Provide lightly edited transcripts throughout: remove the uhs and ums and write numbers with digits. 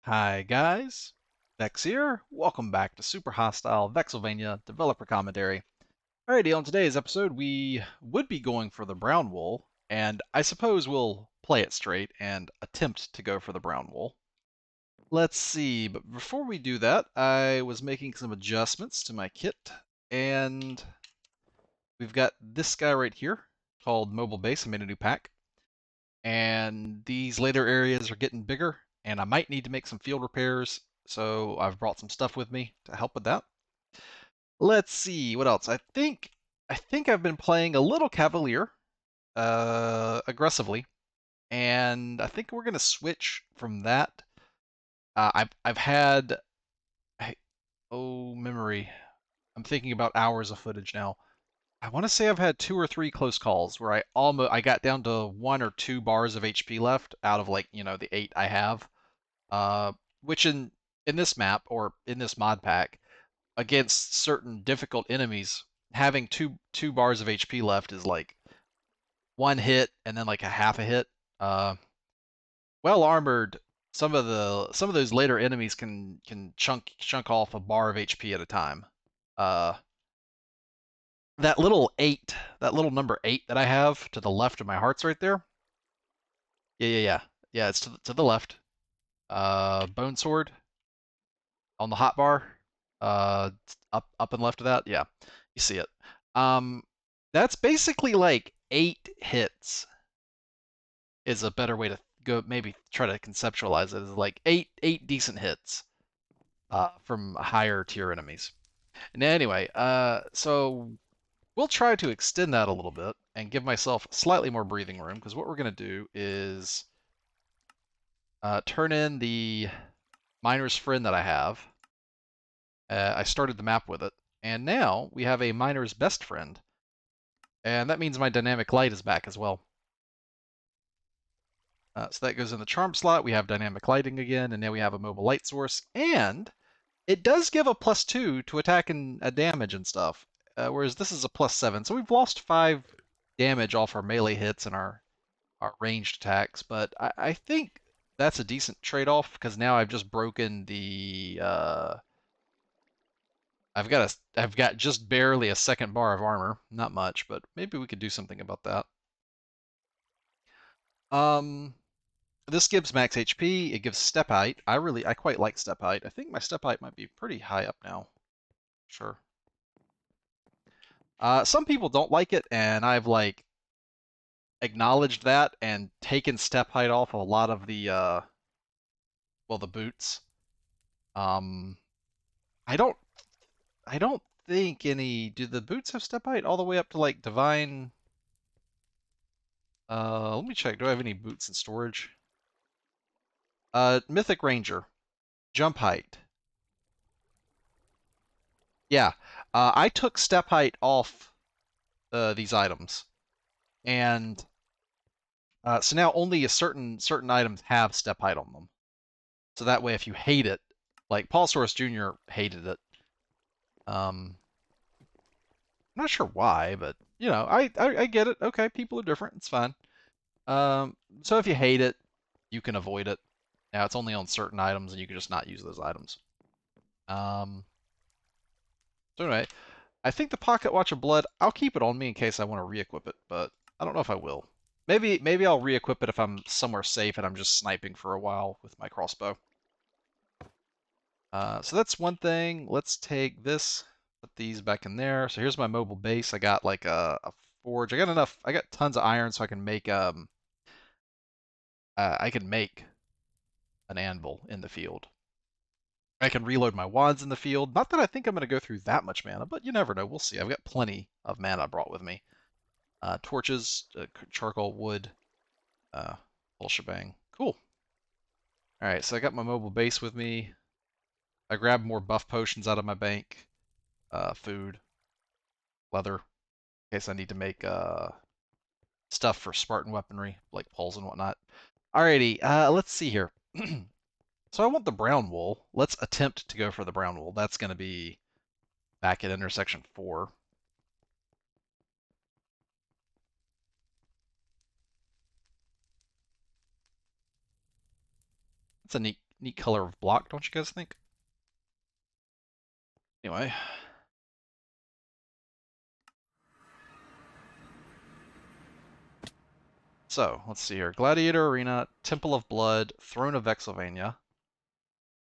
Hi guys, Vex here. Welcome back to Super Hostile Vexelvania Developer Commentary. Alrighty, on today's episode, we would be going for the brown wool, and I suppose we'll play it straight and attempt to go for the brown wool. Let's see, but before we do that, I was making some adjustments to my kit, and we've got this guy right here called Mobile Base. I made a new pack, and these later areas are getting bigger, and I might need to make some field repairs, so I've brought some stuff with me to help with that. Let's see what else. I think I've been playing a little Cavalier aggressively, and I think we're gonna switch from that. I've had memory. I'm thinking about hours of footage now. I want to say I've had two or three close calls where I got down to 1 or 2 bars of HP left out of the 8 I have. Uh, which in this map or in this mod pack against certain difficult enemies, having two bars of HP left is like one hit and then like a half a hit. Uh, well armored, some of those later enemies can chunk off a bar of HP at a time. Uh, that little number 8 that I have to the left of my hearts right there. Yeah. It's to the left. Bone sword on the hot bar. Up and left of that. Yeah, you see it. Um, that's basically like 8 hits. Is a better way to go. Maybe try to conceptualize it as like eight decent hits. From higher tier enemies. And anyway, so we'll try to extend that a little bit and give myself slightly more breathing room, because what we're going to do is turn in the miner's friend that I have. I started the map with it, and now we have a miner's best friend, and that means my dynamic light is back as well. So that goes in the charm slot. We have dynamic lighting again, and now we have a mobile light source, and it does give a +2 to attack and damage and stuff, whereas this is a +7. So we've lost 5 damage off our melee hits and our ranged attacks, but I think that's a decent trade-off, because now I've just broken the I've got just barely a second bar of armor, not much, but maybe we could do something about that. Um, this gives max HP. It gives step height. I quite like step height. I think my step height might be pretty high up now. Sure. Some people don't like it, and I've like acknowledged that and taken step height off a lot of the boots. Um, I don't I don't think any. Do the boots have step height all the way up to like divine? Let me check. Do I have any boots in storage? Mythic Ranger, jump height. Yeah, I took step height off these items, and so now only a certain items have step height on them. So that way, if you hate it, like Paulsaurus Jr. hated it. I'm not sure why, but I get it. Okay, people are different. It's fine. So if you hate it, you can avoid it. Now it's only on certain items, and you can just not use those items. Um, so anyway, I think the Pocket Watch of Blood, I'll keep it on me in case I want to re-equip it, but I don't know if I will. Maybe I'll re-equip it if I'm somewhere safe and I'm just sniping for a while with my crossbow. So that's one thing. Let's take this, put these back in there. So here's my mobile base. I got like a forge. I got tons of iron so I can make an anvil in the field. I can reload my wands in the field. Not that I think I'm going to go through that much mana, but you never know. We'll see. I've got plenty of mana brought with me. Torches, charcoal, wood, uh, whole shebang. Cool. All right, so I got my mobile base with me. I grabbed more buff potions out of my bank. Food, leather, in case I need to make stuff for Spartan weaponry, like poles and whatnot. Alrighty, let's see here. So I want the brown wool. Let's attempt to go for the brown wool. That's going to be back at intersection 4. It's a neat color of block, don't you guys think? Anyway. So, let's see here. Gladiator Arena, Temple of Blood, Throne of Vexelvania,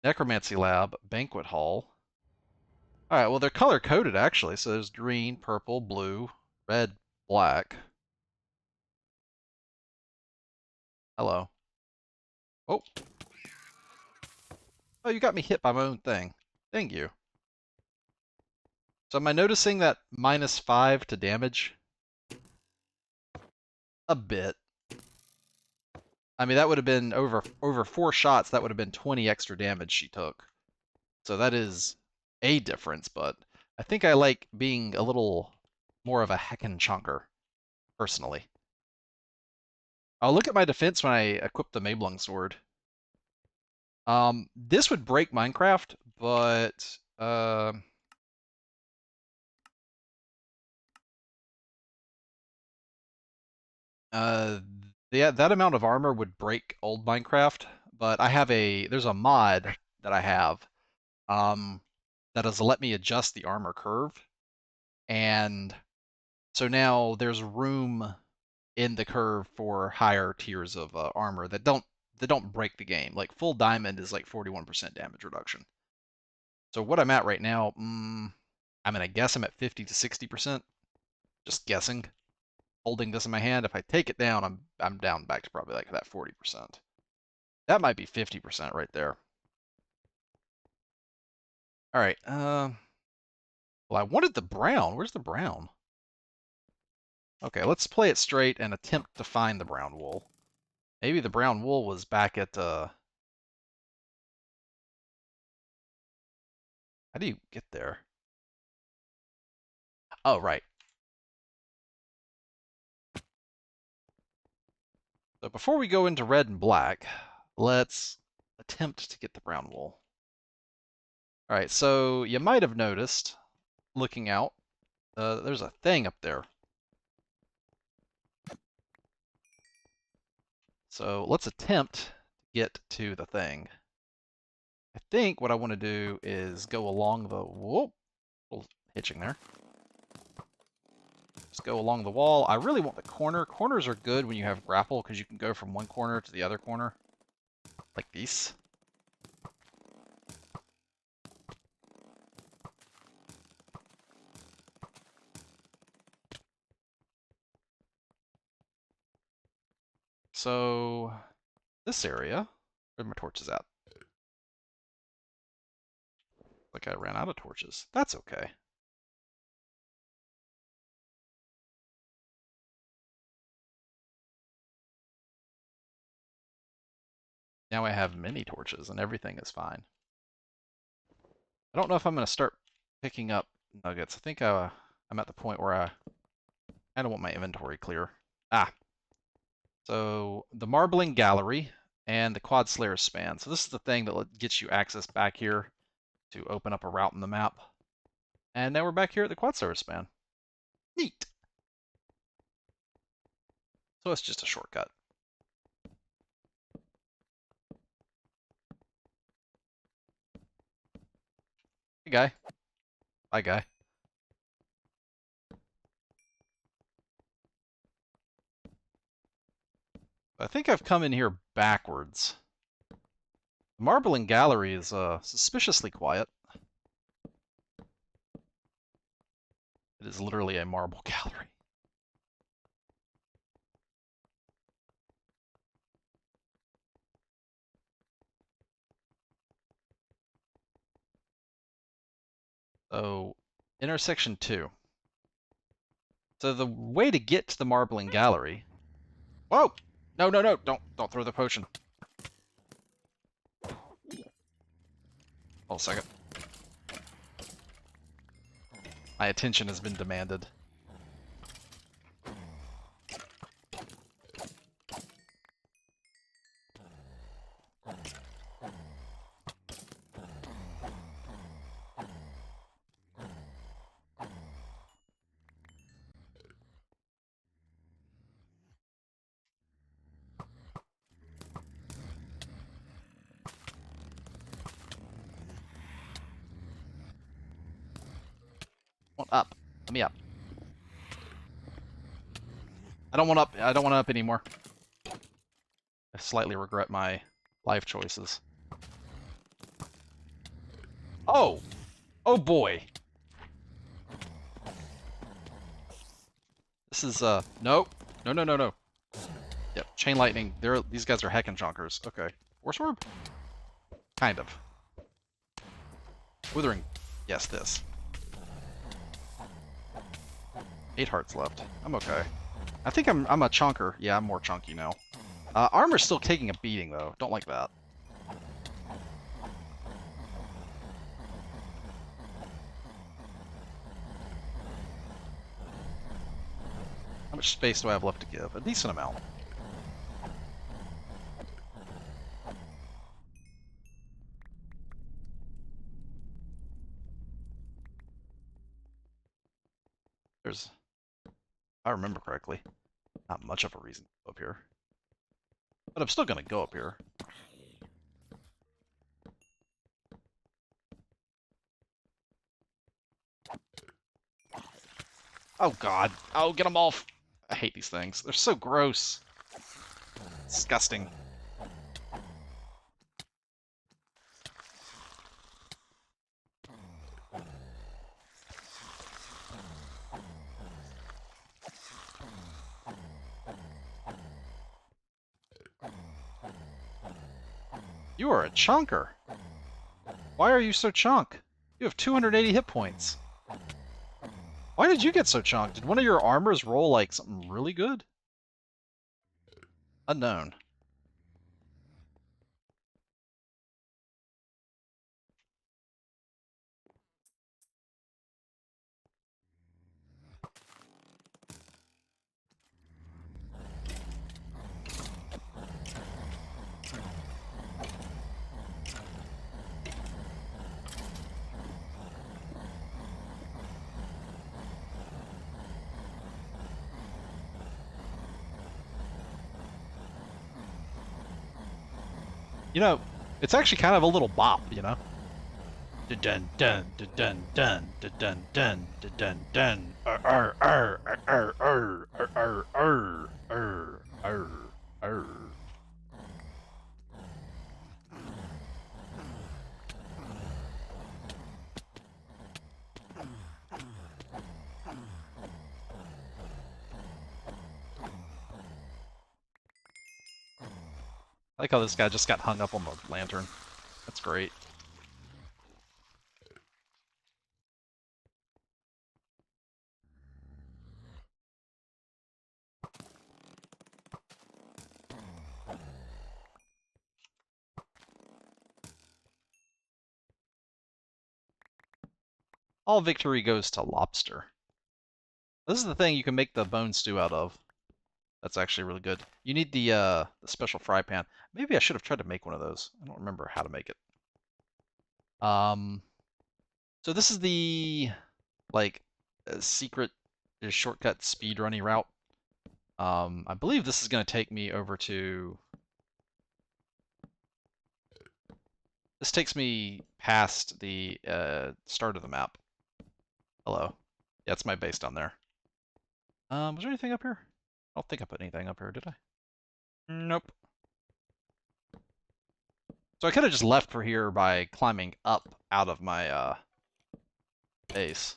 Necromancy Lab, Banquet Hall. Alright, well, they're color-coded, actually. So there's green, purple, blue, red, black. Hello. Oh. Oh, you got me hit by my own thing. Thank you. So am I noticing that -5 to damage? A bit. I mean, that would have been over 4 shots, that would have been 20 extra damage she took. So that is a difference, but I think I like being a little more of a heckin' chunker, personally. I'll look at my defense when I equip the Mablung sword. This would break Minecraft, but uh, yeah, that amount of armor would break old Minecraft. But I have there's a mod that I have, um, that has let me adjust the armor curve, and so now there's room in the curve for higher tiers of armor that don't break the game. Like full diamond is like 41% damage reduction. So what I'm at right now, I'm gonna guess I'm at 50 to 60%. Just guessing. Holding this in my hand, if I take it down, I'm down back to probably like that 40%. That might be 50% right there. All right. Well, I wanted the brown. Where's the brown? Okay, let's play it straight and attempt to find the brown wool. Maybe the brown wool was back at how do you get there? Oh, right. So before we go into red and black, let's attempt to get the brown wool. All right, so you might have noticed, looking out, there's a thing up there. So let's attempt to get to the thing. I think what I want to do is go along the, whoop, little hitching there. Just go along the wall. I really want the corner. Corners are good when you have grapple because you can go from one corner to the other corner, like these. So this area, where my torches at? Like I ran out of torches. That's okay. Now I have many torches and everything is fine. I don't know if I'm going to start picking up nuggets. I think I'm at the point where I don't want my inventory clear. Ah, so the Marbling Gallery and the Quad Slayer Span. So this is the thing that gets you access back here to open up a route in the map. And now we're back here at the Quad Slayer Span. Neat. So it's just a shortcut. Hey, guy. Bye, guy. I think I've come in here backwards. The Marbling Gallery is suspiciously quiet. It is literally a marble gallery. So, intersection 2. So the way to get to the Marbling Gallery... Whoa! No, no, no! Don't throw the potion. Hold a second. My attention has been demanded. Let me up. I don't want up. I don't want up anymore. I slightly regret my life choices. Oh! Oh boy! This is, no. No, no, no, no. Yep, chain lightning. These guys are heckin' chonkers. Okay. Force orb? Kind of. Withering. Yes, this. 8 hearts left. I'm okay. I think I'm a chonker. Yeah, I'm more chunky now. Armor's still taking a beating, though. Don't like that. How much space do I have left to give? A decent amount. There's, if I remember correctly, not much of a reason to go up here. But I'm still gonna go up here. Oh god. Oh, get them off! I hate these things. They're so gross. Disgusting. You are a chunker. Why are you so chunk? You have 280 hit points. Why did you get so chunked? Did one of your armors roll like something really good? Unknown. You know, it's actually kind of a little bop, you know? Dun dun dun dun dun dun dun dun dun ar ar ar ar ar ar ar ar ar ar. I like how this guy just got hung up on the lantern. That's great. All victory goes to lobster. This is the thing you can make the bone stew out of. That's actually really good. You need the special fry pan. Maybe I should have tried to make one of those. I don't remember how to make it. So this is the like secret shortcut speedrunning route. I believe this is going to take me over to. This takes me past the start of the map. Hello. Yeah, it's my base down there. Was there anything up here? I don't think I put anything up here, did I? Nope. So I could have just left for here by climbing up out of my base.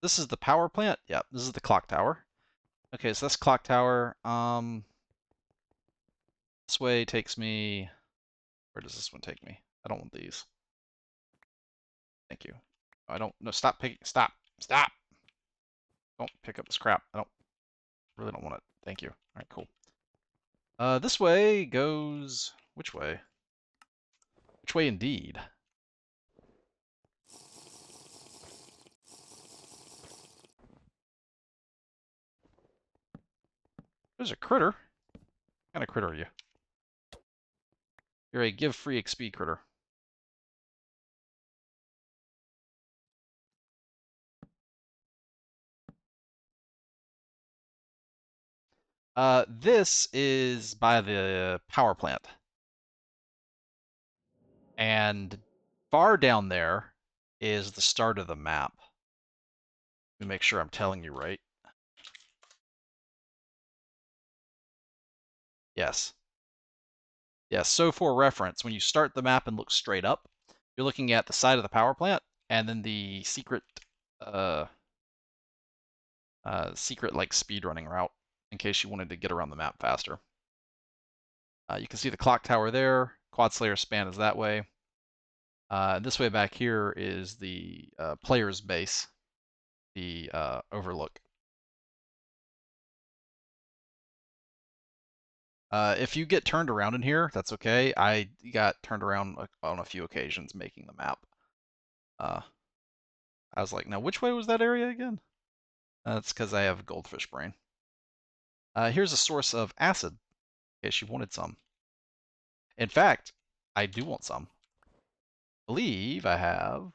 This is the power plant? Yeah, this is the clock tower. Okay, so that's clock tower. This way takes me... Where does this one take me? I don't want these. Thank you. I don't... No, stop picking... Stop! Stop! Don't pick up this crap. I don't... Really don't want it. Thank you. Alright, cool. This way goes... Which way? Which way indeed? There's a critter. What kind of critter are you? You're a give free XP critter. This is by the power plant. And far down there is the start of the map. Let me make sure I'm telling you right. Yes. Yes, so for reference, when you start the map and look straight up, you're looking at the side of the power plant, and then the secret, uh, secret like speedrunning route, in case you wanted to get around the map faster. You can see the clock tower there. Quad Slayer span is that way. This way back here is the player's base, the overlook. If you get turned around in here, that's okay. I got turned around on a few occasions making the map. I was like, now which way was that area again? That's because I have goldfish brain. Here's a source of acid, in case you wanted some. In fact, I do want some. I believe I have.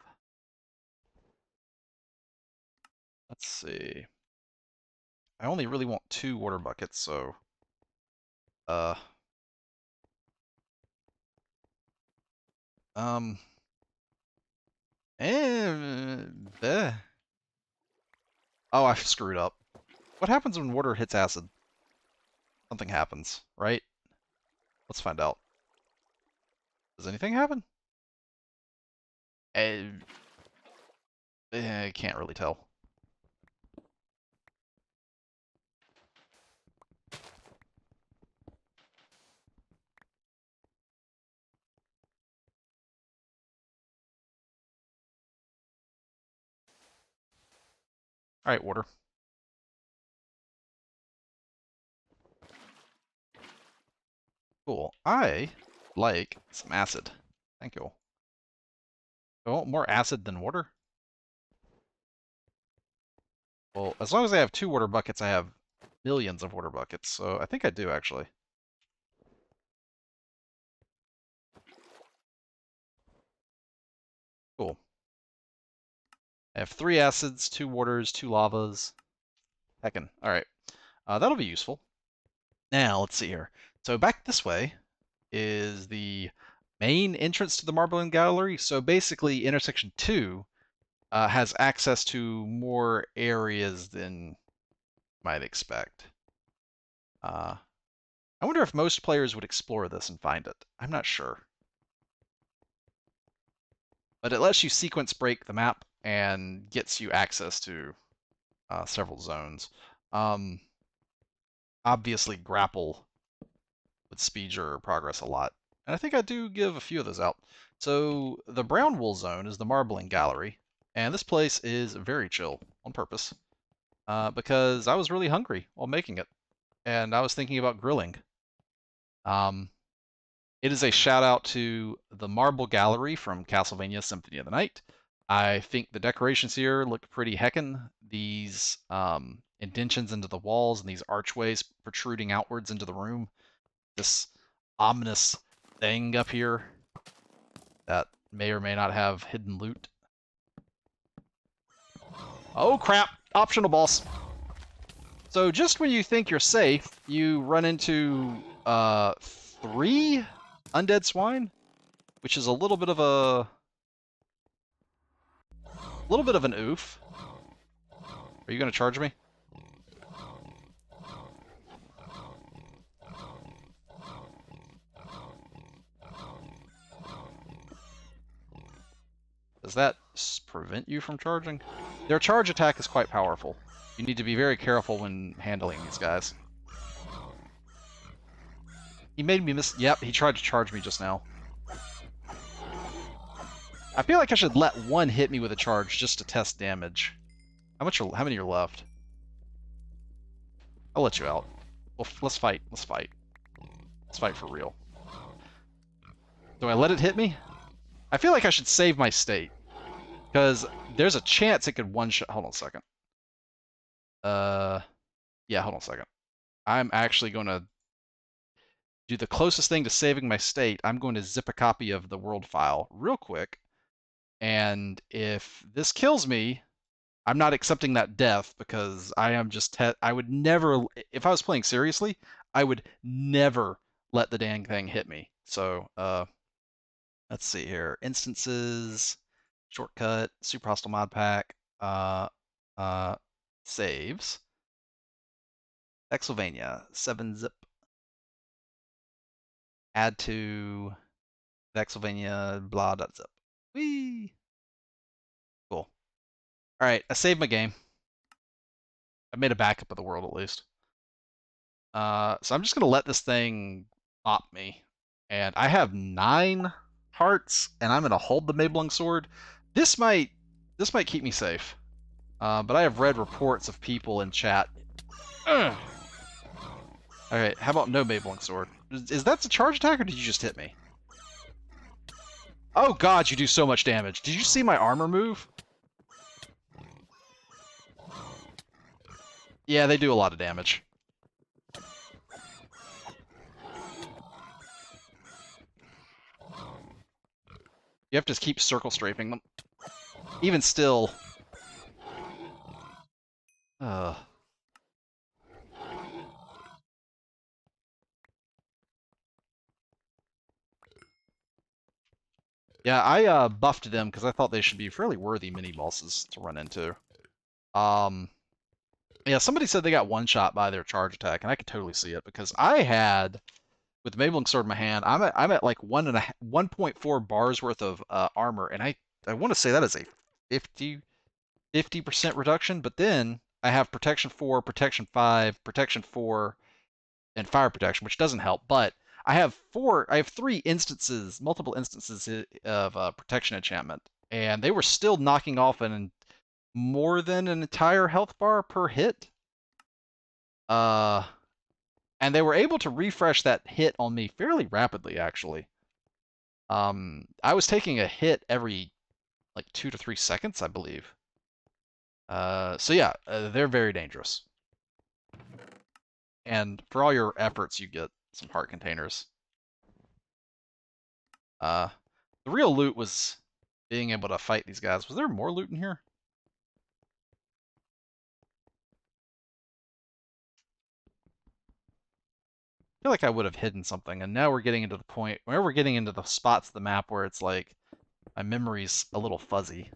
Let's see. I only really want 2 water buckets, so uh um eh. Oh, I screwed up. What happens when water hits acid? Something happens, right? Let's find out. Does anything happen? I can't really tell. All right, water. Cool. I like some acid. Thank you. Oh, more acid than water? Well, as long as I have 2 water buckets, I have millions of water buckets, so I think I do, actually. Cool. I have 3 acids, 2 waters, 2 lavas. Heckin'. Alright. That'll be useful. Now, let's see here. So back this way is the main entrance to the Marbling Gallery. So basically, intersection 2 has access to more areas than you might expect. I wonder if most players would explore this and find it. I'm not sure. But it lets you sequence break the map and gets you access to several zones. Obviously, grapple would speed your progress a lot. And I think I do give a few of those out. So the brown wool zone is the Marbling Gallery, and this place is very chill on purpose because I was really hungry while making it, and I was thinking about grilling. It is a shout out to the Marble Gallery from Castlevania Symphony of the Night. I think the decorations here look pretty heckin'. These indentions into the walls and these archways protruding outwards into the room. This ominous thing up here that may or may not have hidden loot. Oh crap! Optional boss. So just when you think you're safe, you run into 3 undead swine, which is a little bit of an oof. Are you gonna charge me? Does that prevent you from charging? Their charge attack is quite powerful. You need to be very careful when handling these guys. He made me miss. Yep, he tried to charge me just now. I feel like I should let one hit me with a charge just to test damage. How many are left? I'll let you out. Well, let's fight. Let's fight. Let's fight for real. Do I let it hit me? I feel like I should save my state. Because there's a chance it could one-shot. Hold on a second. Yeah, hold on a second. I'm actually going to do the closest thing to saving my state. I'm going to zip a copy of the world file real quick. And if this kills me, I'm not accepting that death because I am I would never, if I was playing seriously, I would never let the dang thing hit me. So, let's see here. Instances, shortcut, super hostile mod pack, uh, saves. Vexelvania, 7-zip. Add to Vexelvania, blah.zip. Whee! Cool. All right, I saved my game. I made a backup of the world at least. So I'm just gonna let this thing op me. And I have 9 hearts, and I'm gonna hold the Mablung sword. This might this might keep me safe. But I have read reports of people in chat. Ugh. All right, how about no Mablung sword? Is that a charge attack, or did you just hit me? Oh God, you do so much damage. Did you see my armor move? Yeah, they do a lot of damage. You have to keep circle strafing them. Even still. Uh, yeah, I buffed them because I thought they should be fairly worthy mini bosses to run into. Um, yeah, somebody said they got one shot by their charge attack, and I could totally see it because I had with the Mablung sword in my hand, I'm at like 1.4 bars worth of armor, and I want to say that is a 50% reduction. But then I have protection 4, protection 5, protection 4, and fire protection, which doesn't help. But I have 3 instances, multiple instances of protection enchantment, and they were still knocking off more than an entire health bar per hit. Uh, and they were able to refresh that hit on me fairly rapidly, actually. I was taking a hit every like 2 to 3 seconds, I believe. So yeah, they're very dangerous. And for all your efforts, you get some heart containers. Uh, the real loot was being able to fight these guys. Was there more loot in here? I feel like I would have hidden something, and now we're getting into the point where we're getting into the spots of the map where it's like my memory's a little fuzzy.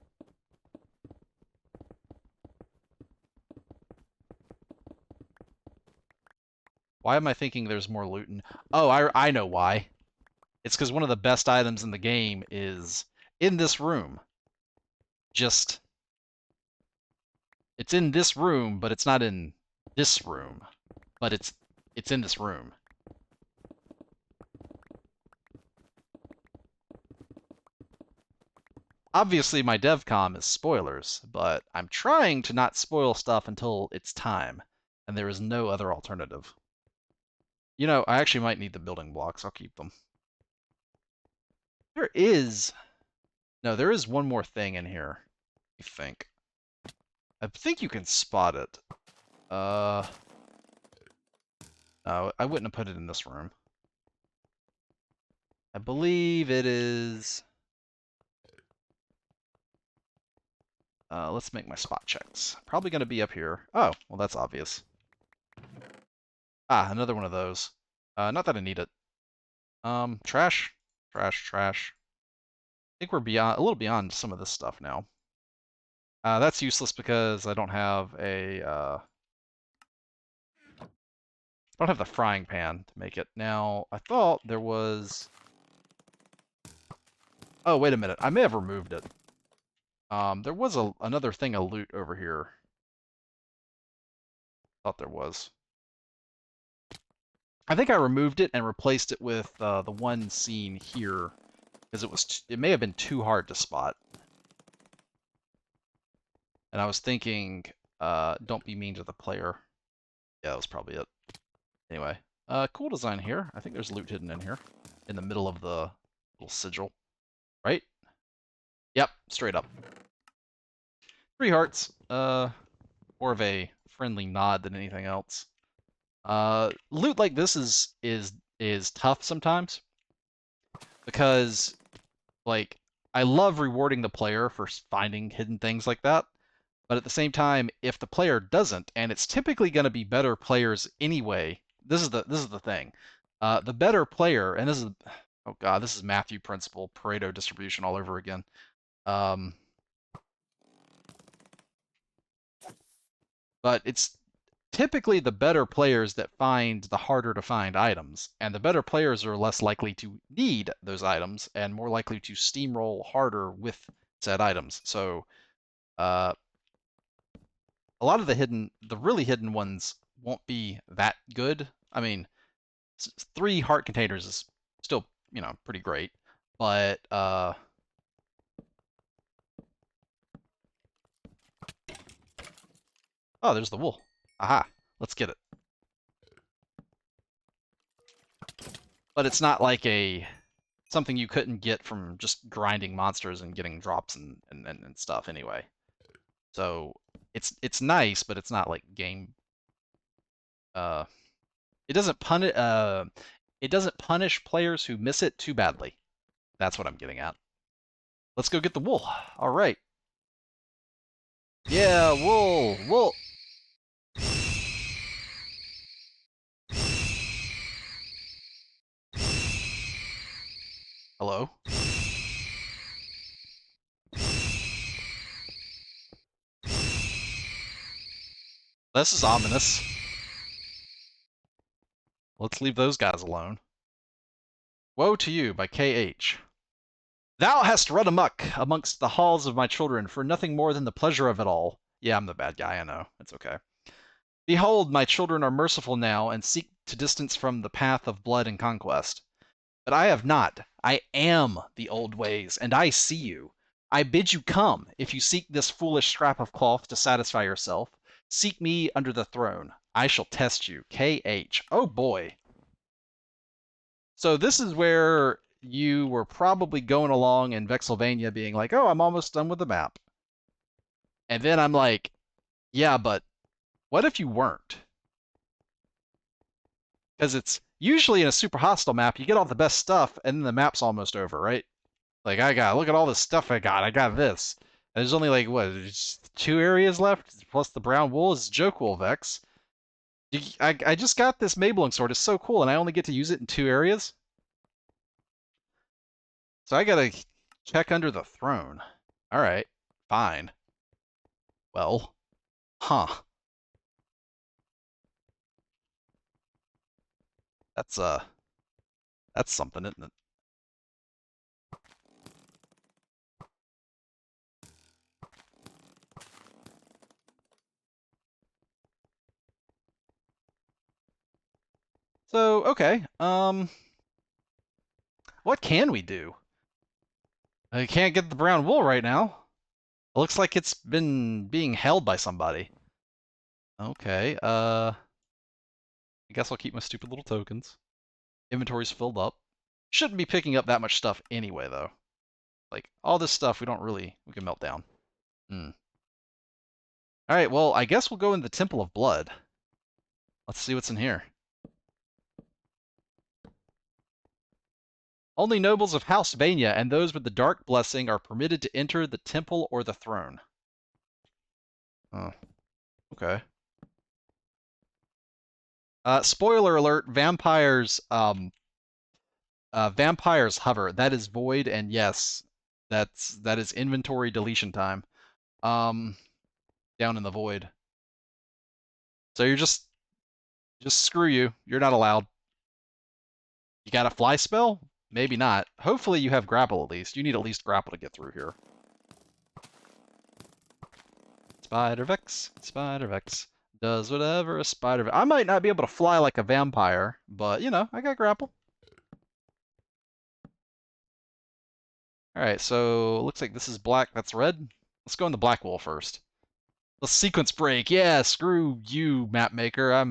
Why am I thinking there's more loot in? Oh, I know why. It's because one of the best items in the game is in this room. Just it's in this room, but it's not in this room. But it's in this room. Obviously, my devcom is spoilers, but I'm trying to not spoil stuff until it's time, and there is no other alternative. You know, I actually might need the building blocks. I'll keep them. There is... No, there is one more thing in here, I think. I think you can spot it. No, I wouldn't have put it in this room. I believe it is... let's make my spot checks. Probably going to be up here. Oh, well, that's obvious. Ah, another one of those. Not that I need it. Trash. Trash, trash. I think we're a little beyond some of this stuff now. That's useless because I don't have don't have the frying pan to make it. Now, I thought there was... Oh, wait a minute. I may have removed it. There was another thing of loot over here. Thought there was. I think I removed it and replaced it with the one seen here because it may have been too hard to spot. And I was thinking, don't be mean to the player. Yeah, that was probably it. Anyway, cool design here. I think there's loot hidden in here, in the middle of the little sigil, right? Yep, straight up. 3 hearts. More of a friendly nod than anything else. Loot like this is tough sometimes because like I love rewarding the player for finding hidden things like that, But at the same time, if the player doesn't, and it's typically going to be better players anyway, this is the thing. The better player, and this is, oh god, this is Matthew principle, Pareto distribution all over again. Um, but it's typically the better players that find the harder to find items, and the better players are less likely to need those items and more likely to steamroll harder with said items. So uh, a lot of the really hidden ones won't be that good. I mean, 3 heart containers is still, pretty great, but oh, there's the wool. Aha, let's get it. But it's not like a something you couldn't get from just grinding monsters and getting drops and stuff anyway. So it's nice, but it's not like game. Uh, it doesn't punish. It doesn't punish players who miss it too badly. That's what I'm getting at. Let's go get the wool. All right. Yeah, wool, wool. Hello. This is ominous. Let's leave those guys alone. Woe to You by KH. Thou hast run amuck amongst the halls of my children for nothing more than the pleasure of it all. Yeah, I'm the bad guy, I know. It's okay. Behold, my children are merciful now, and seek to distance from the path of blood and conquest. But I have not. I am the old ways, and I see you. I bid you come, if you seek this foolish scrap of cloth to satisfy yourself. Seek me under the throne. I shall test you. KH. Oh boy. So this is where you were probably going along in Vexelvania being like, oh, I'm almost done with the map. And then I'm like, yeah, but what if you weren't? Because it's usually in a super hostile map, you get all the best stuff, and then the map's almost over, right? Like, look at all this stuff I got. I got this. And there's only like, what, just 2 areas left? Plus the brown wool is joke wool, Vex. I just got this Mabling sword. It's so cool, and I only get to use it in 2 areas? So I gotta check under the throne. Alright, fine. Well, huh. That's that's something, isn't it? So, okay. What can we do? I can't get the brown wool right now. It looks like it's been being held by somebody. Okay, I guess I'll keep my stupid little tokens. Inventory's filled up. Shouldn't be picking up that much stuff anyway, though. Like, all this stuff we can melt down. Hmm. Alright, well, I guess we'll go in the Temple of Blood. Let's see what's in here. Only nobles of House Vania and those with the Dark Blessing are permitted to enter the temple or the throne. Oh, okay. Spoiler alert, vampires hover. That is void, and yes, that is inventory deletion time. Um, down in the void. So you're just screw you. You're not allowed. You got a fly spell? Maybe not. Hopefully you have grapple at least. You need at least grapple to get through here. Spider Vex, Spider Vex does whatever a spider. I might not be able to fly like a vampire, but I got grapple. All right, so looks like this is black. That's red. Let's go in the black wool first. Let's sequence break. Yeah, screw you, map maker.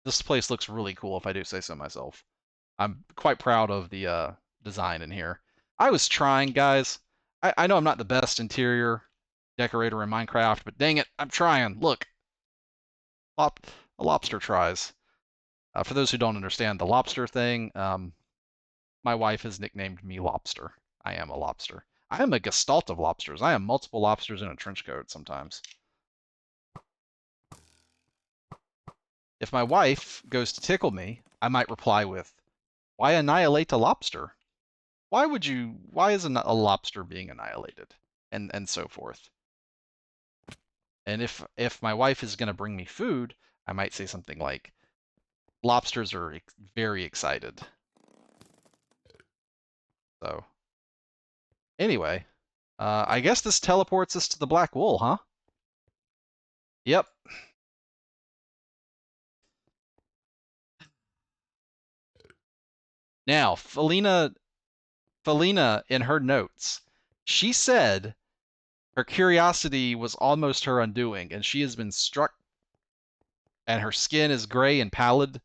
This place looks really cool, if I do say so myself. I'm quite proud of the design in here. I was trying, guys. I know I'm not the best interior decorator in Minecraft, but dang it, I'm trying. Look, a lobster tries. For those who don't understand the lobster thing, my wife has nicknamed me Lobster. I am a lobster. I am a gestalt of lobsters. I am multiple lobsters in a trench coat sometimes. If my wife goes to tickle me, I might reply with, "Why annihilate a lobster? Why is a lobster being annihilated?" And so forth. And if my wife is going to bring me food, I might say something like, "Lobsters are very excited." So, anyway, I guess this teleports us to the black wool, huh? Yep. Now, Felina, in her notes, she said her curiosity was almost her undoing, and she has been struck, and her skin is gray and pallid,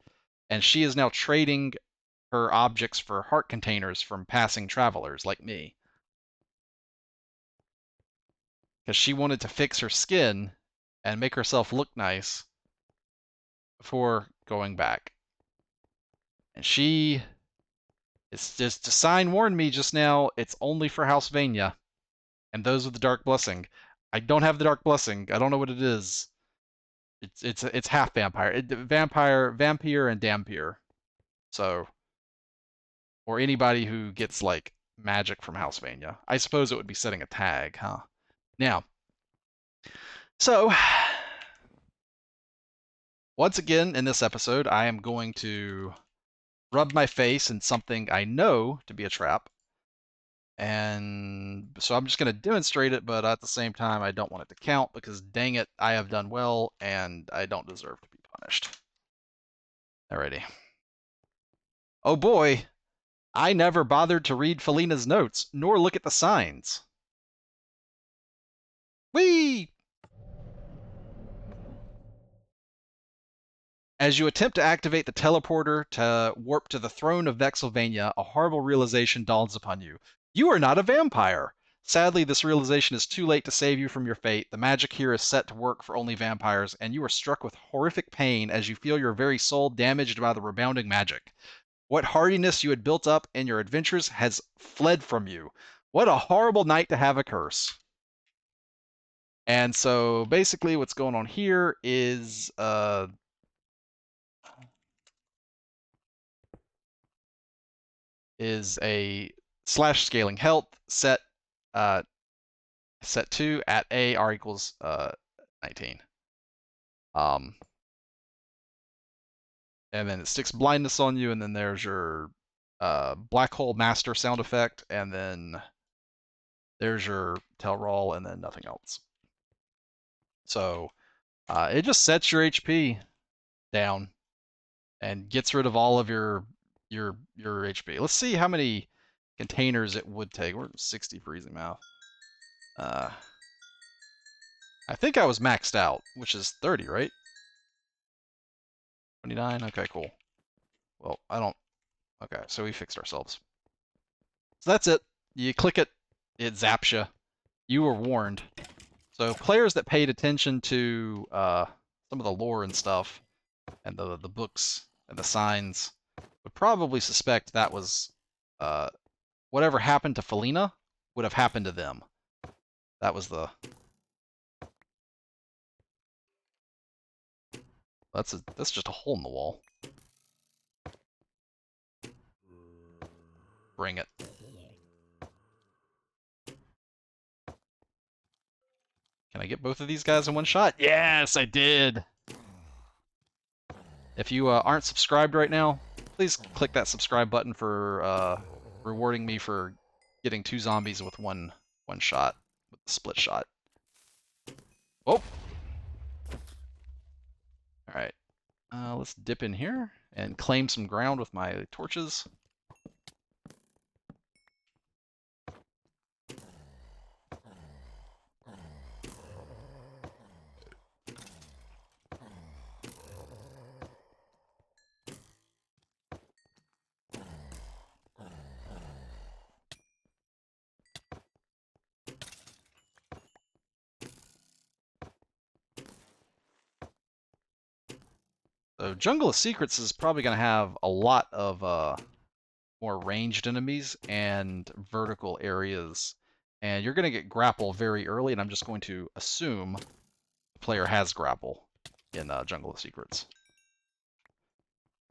and she is now trading her objects for heart containers from passing travelers like me. Because she wanted to fix her skin and make herself look nice before going back. And it's just a sign warned me just now, it's only for Vexelvania, and those with the Dark Blessing. I don't have the Dark Blessing. I don't know what it is. It's half vampire. Vampire, and Dampier. So, or anybody who gets like magic from Vexelvania. I suppose it would be setting a tag, huh? Now, so once again in this episode, I am going to rub my face in something I know to be a trap. And so I'm just going to demonstrate it, but at the same time, I don't want it to count because dang it, I have done well and I don't deserve to be punished. Alrighty. Oh boy, I never bothered to read Felina's notes, nor look at the signs. Whee! As you attempt to activate the teleporter to warp to the throne of Vexelvania, a horrible realization dawns upon you. You are not a vampire! Sadly, this realization is too late to save you from your fate. The magic here is set to work for only vampires, and you are struck with horrific pain as you feel your very soul damaged by the rebounding magic. What hardiness you had built up in your adventures has fled from you. What a horrible night to have a curse. And so basically what's going on here is a slash scaling health set set to at a r equals 19. And then it sticks blindness on you, and then there's your black hole master sound effect, and then there's your tell roll, and then nothing else. So it just sets your HP down and gets rid of all of your HP. Let's see how many containers it would take. We're 60 freezing mouth. I think I was maxed out, which is 30, right? 29? Okay, cool. Well, I don't... Okay, so we fixed ourselves. So that's it. You click it, it zaps you. You were warned. So players that paid attention to some of the lore and stuff, and the books and the signs, would probably suspect that was whatever happened to Felina would have happened to them. That was the... That's just a hole in the wall. Bring it. Can I get both of these guys in one shot? Yes, I did! If you aren't subscribed right now, please click that subscribe button for rewarding me for getting 2 zombies with one shot, with the split shot. Oh! Alright. Let's dip in here and claim some ground with my torches. So Jungle of Secrets is probably going to have a lot of more ranged enemies and vertical areas. And you're going to get grapple very early, and I'm just going to assume the player has grapple in Jungle of Secrets.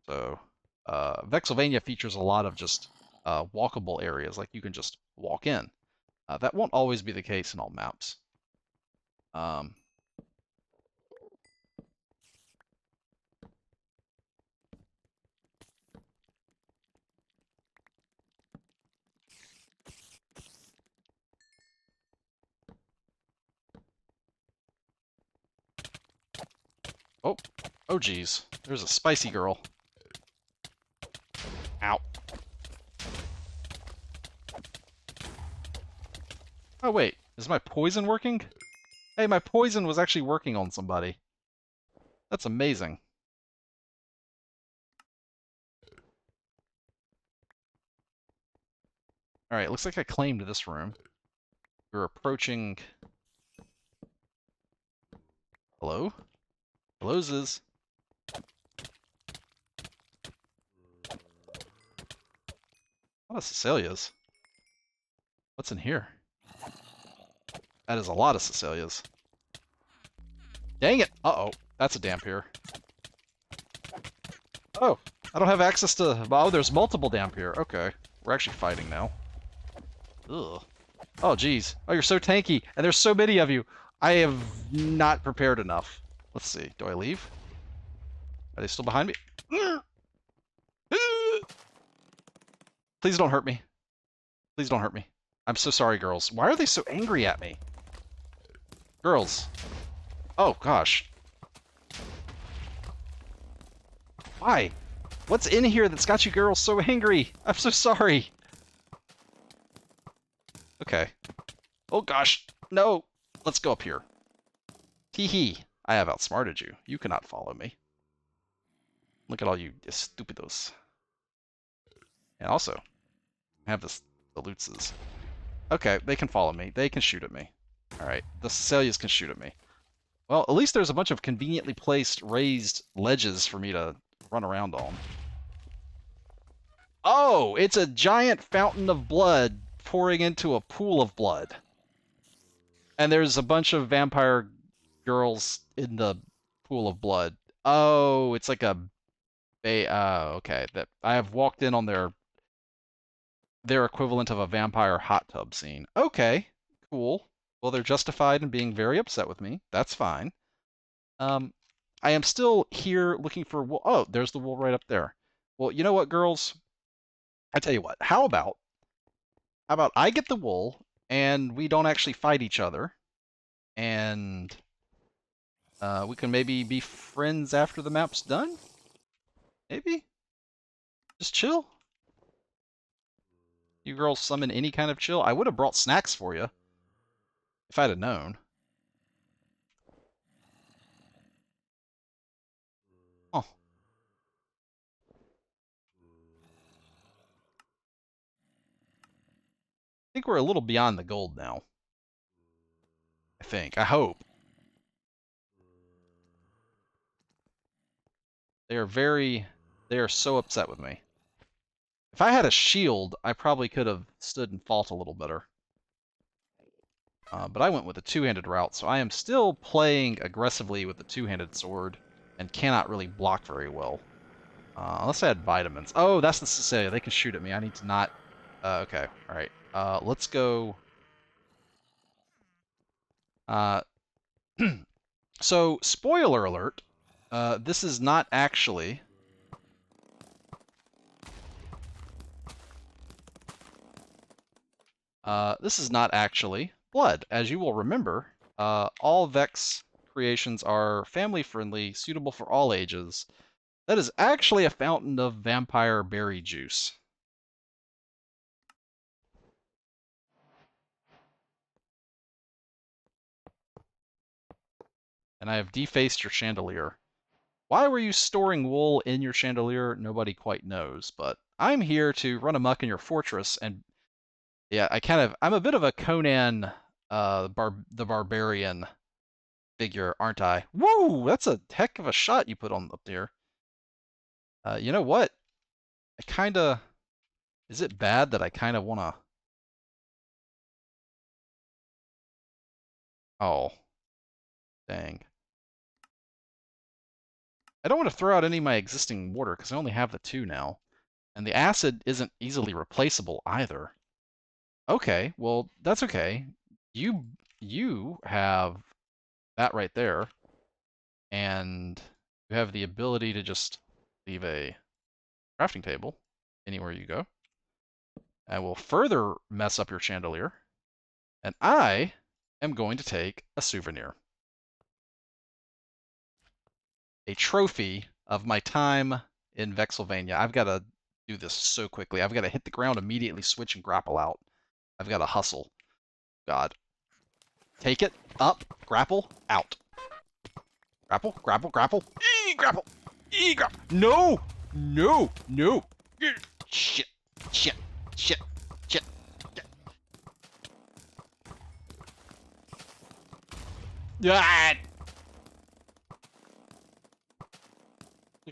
So Vexelvania features a lot of just walkable areas, like you can just walk in. That won't always be the case in all maps. Um, oh, oh geez, there's a spicy girl. Ow. Oh wait, is my poison working? Hey, my poison was actually working on somebody. That's amazing. Alright, looks like I claimed this room. We're approaching... Hello? Hello, Ziz. A lot of Cecilias. What's in here? That is a lot of Cecilias. Dang it! Uh-oh. That's a Dampier. Oh, I don't have access to... Oh, there's multiple Dampier. Okay. We're actually fighting now. Ugh. Oh, geez. Oh, you're so tanky, and there's so many of you. I have not prepared enough. Let's see. Do I leave? Are they still behind me? Please don't hurt me. Please don't hurt me. I'm so sorry, girls. Why are they so angry at me? Girls. Oh, gosh. Why? What's in here that's got you girls so angry? I'm so sorry. Okay. Oh, gosh. No. Let's go up here. Tee hee. I have outsmarted you. You cannot follow me. Look at all you stupidos. And also, I have this, the Lutzes. Okay, they can follow me. They can shoot at me. Alright, the Cecilias can shoot at me. Well, at least there's a bunch of conveniently placed raised ledges for me to run around on. Oh, it's a giant fountain of blood pouring into a pool of blood. And there's a bunch of vampire girls in the pool of blood. Oh, it's like a okay. That I have walked in on their equivalent of a vampire hot tub scene. Okay, cool. Well, they're justified in being very upset with me. That's fine. Um, I am still here looking for wool. Oh, there's the wool right up there. Well, you know what, girls? I tell you what. How about I get the wool and we don't actually fight each other, and we can maybe be friends after the map's done? Maybe? Just chill? You girls summon any kind of chill? I would have brought snacks for you if I'd have known. Oh, I think we're a little beyond the gold now. I think. I hope. They are very... They are so upset with me. If I had a shield, I probably could have stood and fought a little better. But I went with a two-handed route, so I am still playing aggressively with the two-handed sword and cannot really block very well. Unless I had vitamins. Oh, that's the Cecilia. They can shoot at me. I need to not... okay. Alright. Let's go... Uh, so, spoiler alert. This is not actually... this is not actually blood. As you will remember, all Vechs creations are family-friendly, suitable for all ages. That is actually a fountain of vampire berry juice. And I have defaced your chandelier. Why were you storing wool in your chandelier? Nobody quite knows, but I'm here to run amok in your fortress, and yeah, I'm a bit of a Conan, the barbarian figure, aren't I? Woo! That's a heck of a shot you put on up there. You know what? Is it bad that I kinda wanna Oh, dang. I don't want to throw out any of my existing water because I only have the 2 now. And the acid isn't easily replaceable either. Okay, well, that's okay. You have that right there, and you have the ability to just leave a crafting table anywhere you go. I will further mess up your chandelier, and I am going to take a souvenir. A trophy of my time in Vexelvania. I've got to do this so quickly. I've got to hit the ground immediately, switch and grapple out. I've got to hustle. God. Take it, up, grapple, out. Grapple, grapple, grapple, grapple, grapple. No! No! No! Shit, shit, shit, shit. Ah!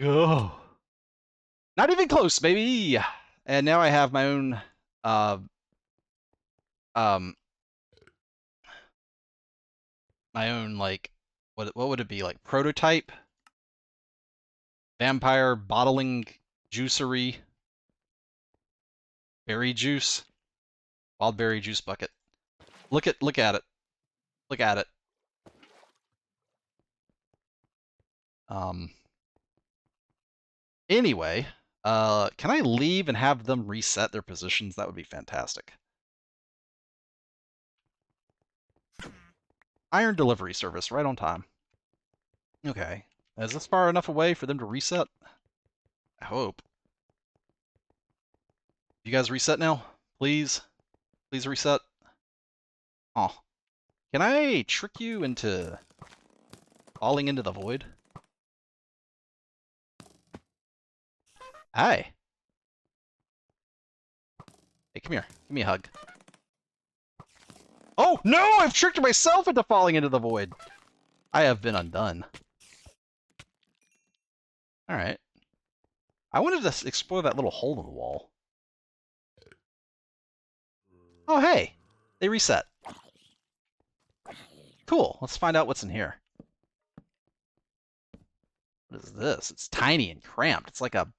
Oh. Not even close, baby! And now I have my own, uh, um, like, what would it be, like, prototype? Vampire bottling juicery berry juice? Wild berry juice bucket. Look at it. Look at it. Um, anyway, can I leave and have them reset their positions? That would be fantastic. Iron delivery service, right on time. Okay. Is this far enough away for them to reset? I hope. You guys reset now? Please? Please reset? Oh. Can I trick you into falling into the void? Hi. Hey, come here. Give me a hug. Oh, no! I've tricked myself into falling into the void! I have been undone. Alright. I wanted to explore that little hole in the wall. Oh, hey! They reset. Cool. Let's find out what's in here. What is this? It's tiny and cramped. It's like a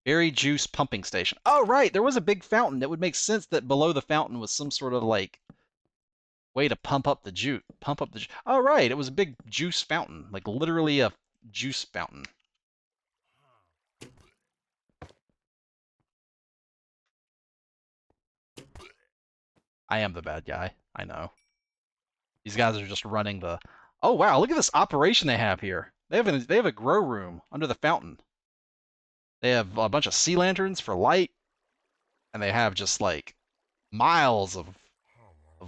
berry juice pumping station. Oh, right! There was a big fountain. It would make sense that below the fountain was some sort of, like, way to pump up the juice. Pump up the juice. Oh, right! It was a big juice fountain. Like, literally a juice fountain. I am the bad guy. I know. These guys are just running the... Oh, wow, look at this operation they have here. They have a grow room under the fountain. They have a bunch of sea lanterns for light, and they have just, like, miles of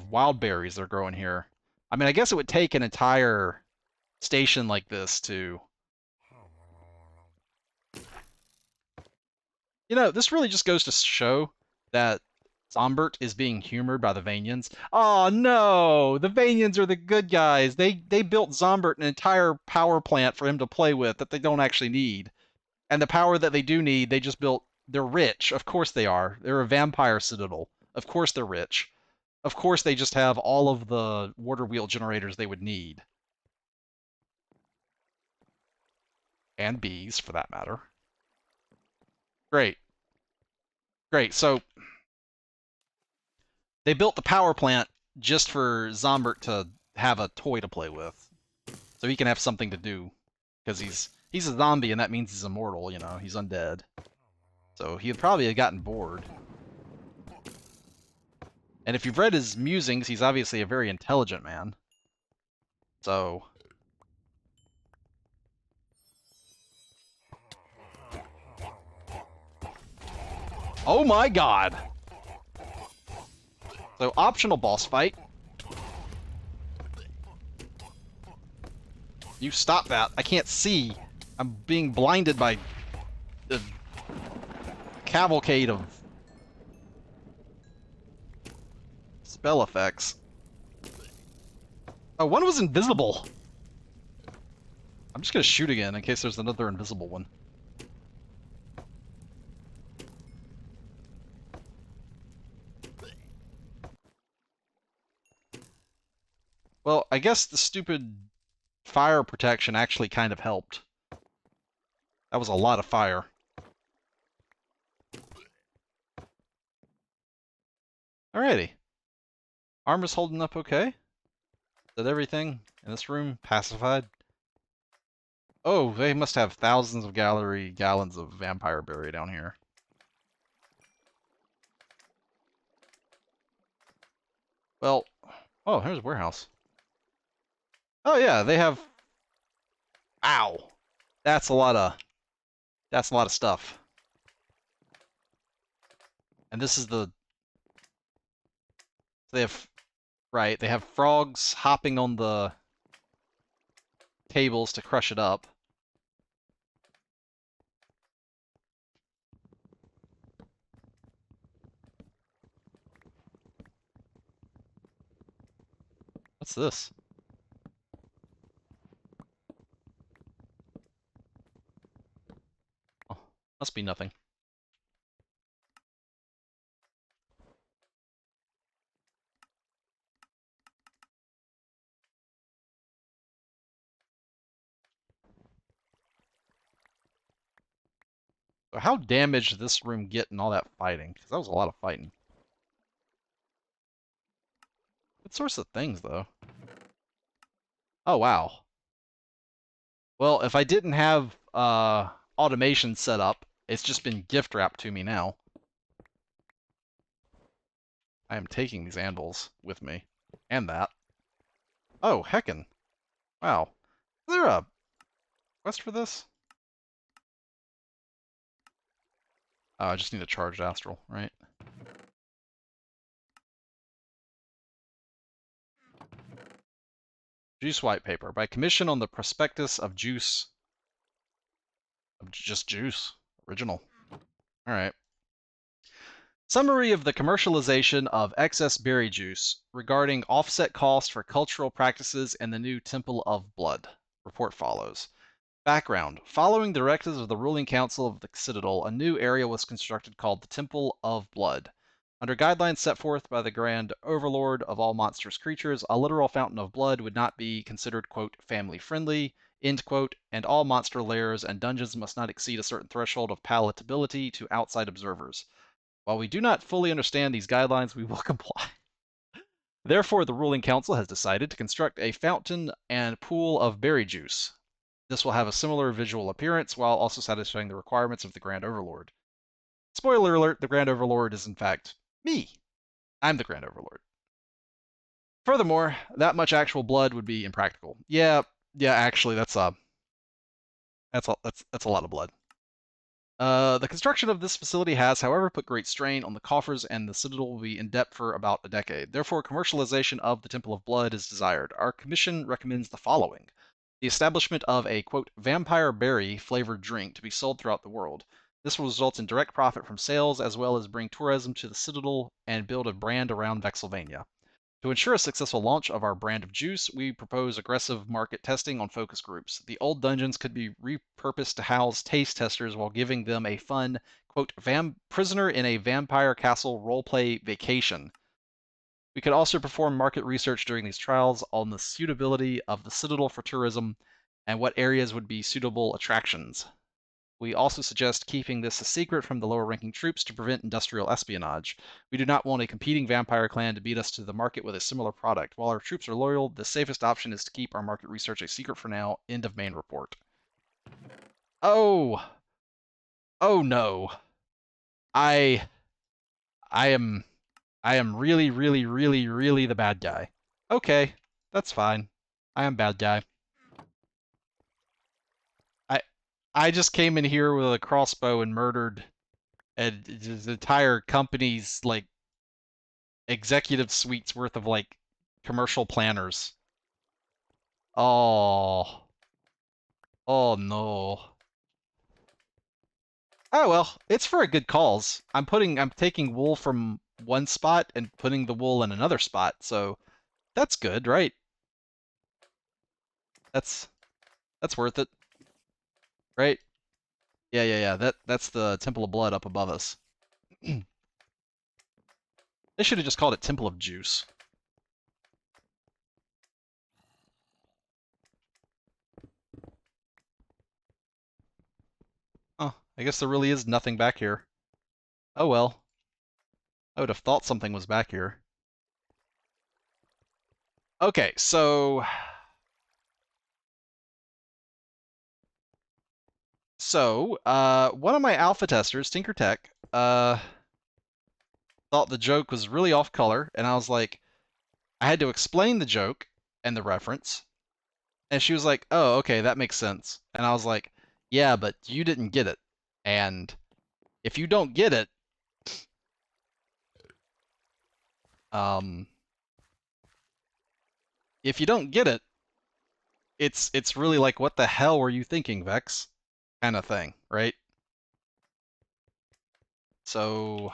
wild berries they're growing here. I mean, I guess it would take an entire station like this to... You know, this really just goes to show that Zombert is being humored by the Vanians. Oh no, the Vanians are the good guys. They built Zombert an entire power plant for him to play with that they don't actually need. And the power that they do need, they just built. They're rich. Of course they are. They're a vampire citadel. Of course they're rich. Of course they just have all of the water wheel generators they would need. And bees, for that matter. Great. Great. So they built the power plant just for Zombert to have a toy to play with. So he can have something to do. Because he's a zombie, and that means he's immortal, you know, he's undead. So he'd probably have gotten bored. And if you've read his musings, he's obviously a very intelligent man. So... Oh my god! So, optional boss fight. You stop that. I can't see. I'm being blinded by the cavalcade of spell effects. Oh, one was invisible. I'm just gonna shoot again in case there's another invisible one. Well, I guess the stupid fire protection actually kind of helped. That was a lot of fire. Alrighty. Armor's holding up okay. Did everything in this room pacified? Oh, they must have thousands of gallons of vampire berry down here. Well, oh, here's a warehouse. Oh yeah, they have. Ow, that's a lot of stuff. And this is the they have right. They have frogs hopping on the tables to crush it up. What's this? Oh, must be nothing. So how damaged did this room get in all that fighting? Because that was a lot of fighting. Good source of things, though. Oh, wow. Well, if I didn't have automation set up, it's just been gift wrapped to me now. I am taking these anvils with me. And that. Oh, heckin'. Wow. Is there a quest for this? Oh, I just need a charged astral, right? Juice white paper. By commission on the prospectus of juice. Of just juice. Original. Alright. Summary of the commercialization of excess berry juice regarding offset cost for cultural practices and the new Temple of Blood. Report follows. Background. Following directives of the ruling council of the Citadel, a new area was constructed called the Temple of Blood. Under guidelines set forth by the Grand Overlord of all monstrous creatures, a literal fountain of blood would not be considered, quote, family friendly, end quote, and all monster lairs and dungeons must not exceed a certain threshold of palatability to outside observers. While we do not fully understand these guidelines, we will comply. Therefore, the ruling council has decided to construct a fountain and pool of berry juice. This will have a similar visual appearance while also satisfying the requirements of the Grand Overlord. Spoiler alert, the Grand Overlord is in fact me. I'm the Grand Overlord. Furthermore, that much actual blood would be impractical. Yeah, actually that's a lot of blood. The construction of this facility has, however, put great strain on the coffers, and the Citadel will be in debt for about a decade. Therefore, commercialization of the Temple of Blood is desired. Our commission recommends the following. The establishment of a, quote, vampire berry flavored drink to be sold throughout the world. This will result in direct profit from sales, as well as bring tourism to the Citadel and build a brand around Vexelvania. To ensure a successful launch of our brand of juice, we propose aggressive market testing on focus groups. The old dungeons could be repurposed to house taste testers while giving them a fun, quote, prisoner in a vampire castle roleplay vacation. We could also perform market research during these trials on the suitability of the Citadel for tourism and what areas would be suitable attractions. We also suggest keeping this a secret from the lower ranking troops to prevent industrial espionage. We do not want a competing vampire clan to beat us to the market with a similar product. While our troops are loyal, the safest option is to keep our market research a secret for now. End of main report. Oh, oh no. I I am really, really, really, really the bad guy. Okay, that's fine. I am bad guy. I I just came in here with a crossbow and murdered the entire company's like executive suite's worth of like commercial planners. Oh, oh no. Oh well, it's for a good cause. I'm taking wool from one spot and putting the wool in another spot, so that's good, right? That's that's worth it, right? Yeah. That's the Temple of Blood up above us. They should have just called it Temple of Juice. I guess there really is nothing back here. Oh well. I would have thought something was back here. Okay, one of my alpha testers, Tinker Tech, thought the joke was really off color, and I was like, I had to explain the joke and the reference, and she was like, "Oh, okay, that makes sense." And I was like, "Yeah, but you didn't get it, and if you don't get it, um, if you don't get it, it's really like, what the hell were you thinking, Vex?" kind of thing, right? So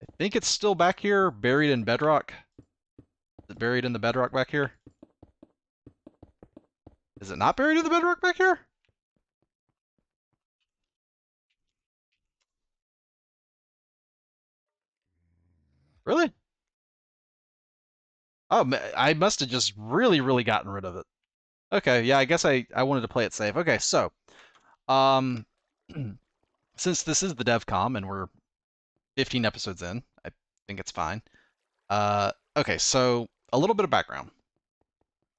I think it's still back here, buried in bedrock. Is it buried in the bedrock back here? Is it not buried in the bedrock back here? Really? Oh, I must have just really, really gotten rid of it. Okay, yeah, I guess I wanted to play it safe. Okay, so um, since this is the DevCom and we're 15 episodes in, I think it's fine. Okay, so a little bit of background.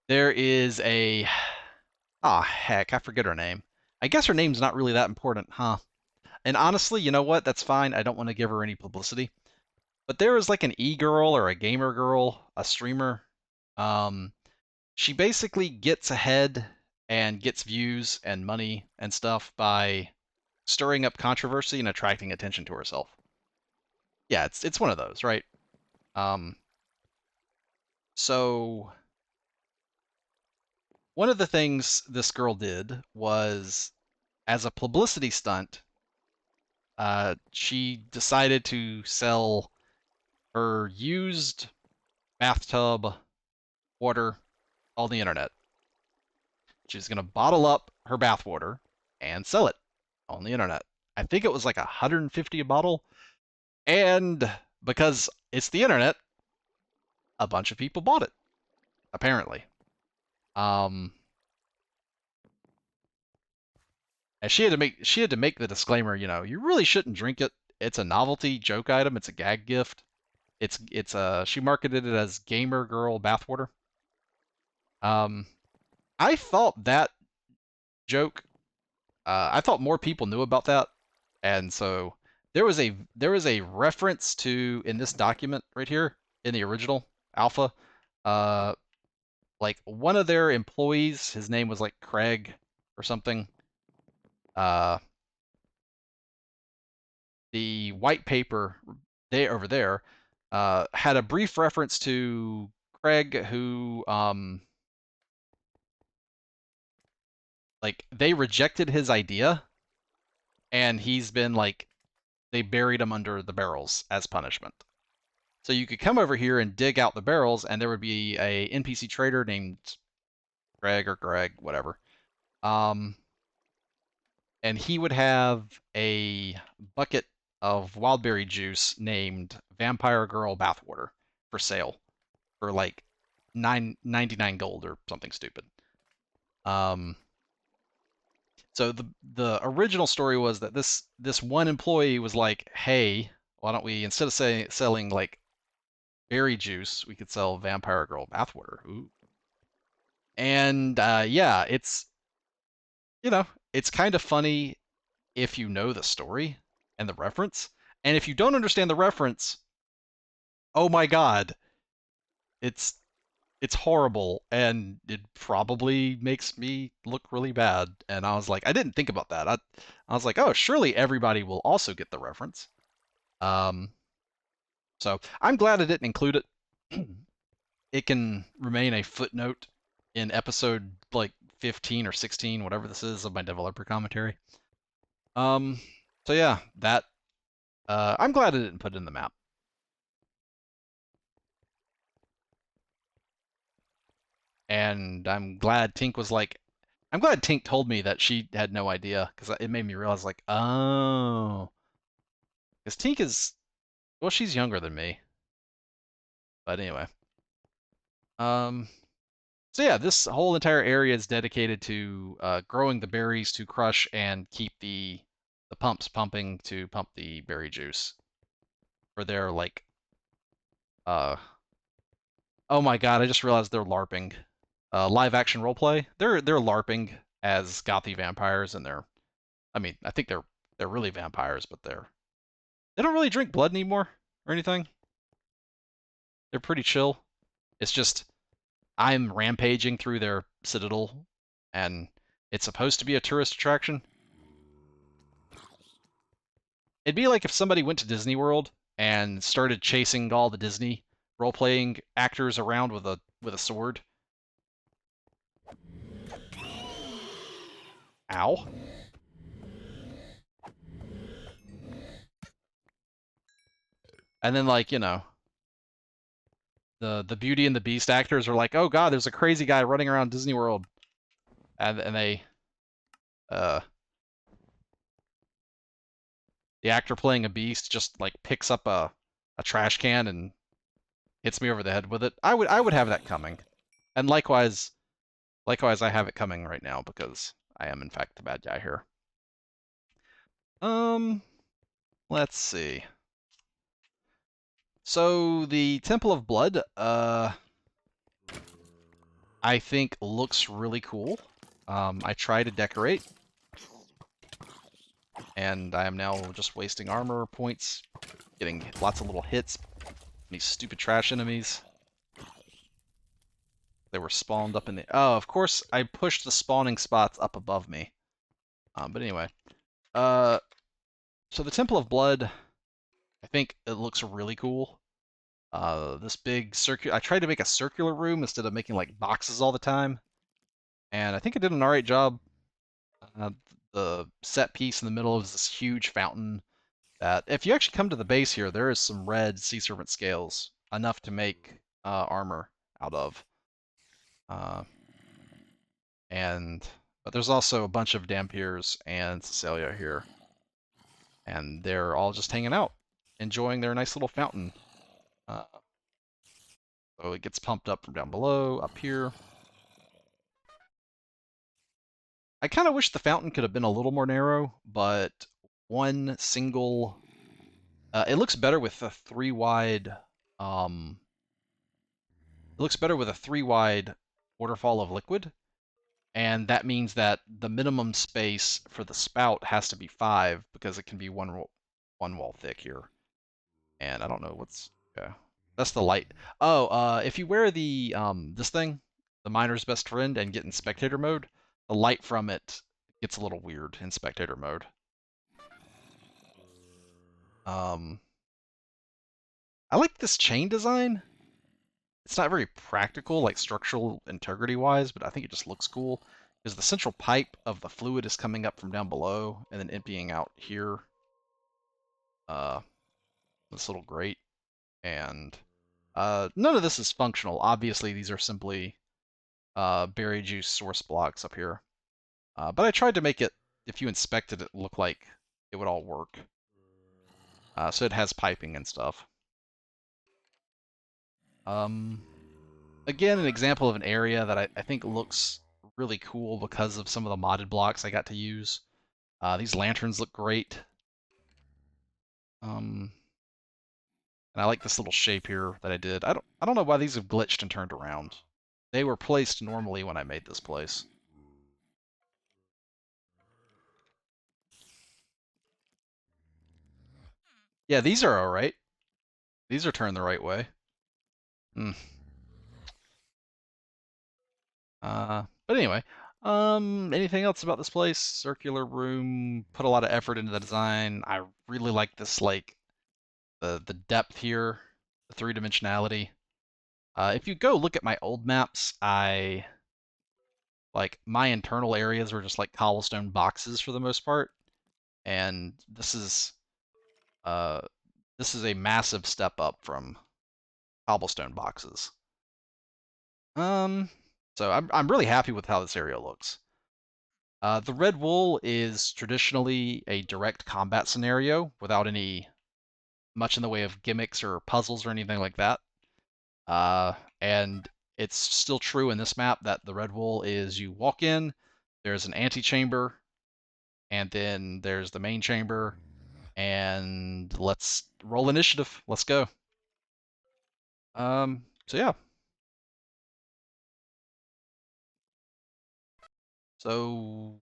There is a heck, I forget her name. I guess her name's not really that important, huh? And honestly, you know what? That's fine. I don't want to give her any publicity. But there is like an e-girl or a gamer girl, a streamer. Um, she basically gets ahead and gets views and money and stuff by stirring up controversy and attracting attention to herself. Yeah, it's one of those, right? Um, so one of the things this girl did was, as a publicity stunt, she decided to sell her used bathtub water on the internet. She's gonna bottle up her bathwater and sell it on the internet. I think it was like 150 a bottle, and because it's the internet, a bunch of people bought it. Apparently, um, and she had to make the disclaimer. You really shouldn't drink it. It's a novelty joke item. It's a gag gift. She marketed it as gamer girl bathwater. Um, I thought that joke. I thought more people knew about that, and so there was a reference to, in this document right here in the original alpha. Uh, like one of their employees, his name was like Craig or something. Uh, the white paper they over there had a brief reference to Craig, who like they rejected his idea, and he's been like they buried him under the barrels as punishment. So you could come over here and dig out the barrels, and there would be a NPC trader named Greg or Greg, whatever. Um, and he would have a bucket of wildberry juice named Vampire Girl Bathwater for sale for like 9.99 gold or something stupid. Um, so the original story was that this one employee was like, "Hey, why don't we, instead of selling like berry juice, we could sell Vampire Girl Bathwater?" Ooh. And yeah, it's kind of funny if you know the story and the reference. And if you don't understand the reference, oh my God, it's it's horrible, and it probably makes me look really bad. And I was like, I didn't think about that. I was like, oh, surely everybody will also get the reference. Um, so I'm glad I didn't include it. It can remain a footnote in episode like 15 or 16, whatever this is, of my developer commentary. Um, so yeah, that I'm glad I didn't put it in the map. And I'm glad Tink told me that she had no idea, because it made me realize, like, oh, because Tink is, well, she's younger than me. But anyway, um, So yeah, this whole entire area is dedicated to growing the berries to crush and keep the pumps pumping to pump the berry juice for their like oh my god, I just realized they're LARPing. Live action roleplay. They're LARPing as gothy vampires and I mean, I think they're really vampires, but they don't really drink blood anymore or anything. They're pretty chill. It's just I'm rampaging through their citadel and it's supposed to be a tourist attraction. It'd be like if somebody went to Disney World and started chasing all the Disney role-playing actors around with a sword. Ow. And then like, the Beauty and the Beast actors are like, "Oh god, there's a crazy guy running around Disney World." And they uh the actor playing a beast just like picks up a trash can and hits me over the head with it. I would have that coming. And likewise I have it coming right now because I am in fact the bad guy here. Um, let's see. So the Temple of Blood, I think looks really cool. I try to decorate, and I am now just wasting armor points, getting lots of little hits. These stupid trash enemies. They were spawned up in the... Oh, of course, I pushed the spawning spots up above me. But anyway. Uh, so the Temple of Blood, I think it looks really cool. This big circular... I tried to make a circular room instead of making, like, boxes all the time. And I think I did an alright job. Uh, the set piece in the middle is this huge fountain that, if you actually come to the base here, there is some red sea serpent scales, enough to make armor out of. Uh, and but there's also a bunch of Dampiers and Cecilia here, and they're all just hanging out, enjoying their nice little fountain. Uh, so it gets pumped up from down below, up here. I kind of wish the fountain could have been a little more narrow, but one single. It looks better with a three wide. It looks better with a three wide waterfall of liquid, and that means that the minimum space for the spout has to be 5 because it can be one wall thick here. And I don't know what's okay. That's the light. Oh, if you wear the this thing, the miner's best friend, and get in spectator mode, the light from it gets a little weird in spectator mode. Um, I like this chain design. It's not very practical, like structural integrity wise, but I think it just looks cool because the central pipe of the fluid is coming up from down below and then emptying out here. Uh, this little grate, and none of this is functional. Obviously, these are simply berry juice source blocks up here. But I tried to make it, if you inspected it, look like it would all work. So it has piping and stuff. Um, Again, an example of an area that I think looks really cool because of some of the modded blocks I got to use. These lanterns look great. And I like this little shape here that I did. I don't know why these have glitched and turned around. They were placed normally when I made this place. Yeah, these are alright. These are turned the right way. Hmm. But anyway, anything else about this place? Circular room, put a lot of effort into the design. I really like this, like, the depth here, the three-dimensionality. If you go look at my old maps, like, my internal areas were just like cobblestone boxes for the most part, and uh, this is a massive step up from cobblestone boxes. Um, so I'm really happy with how this area looks. The Red Wool is traditionally a direct combat scenario without any much in the way of gimmicks or puzzles or anything like that. And it's still true in this map that the red wool is you walk in, there's an antechamber, and then there's the main chamber, and let's roll initiative. Let's go. So yeah. So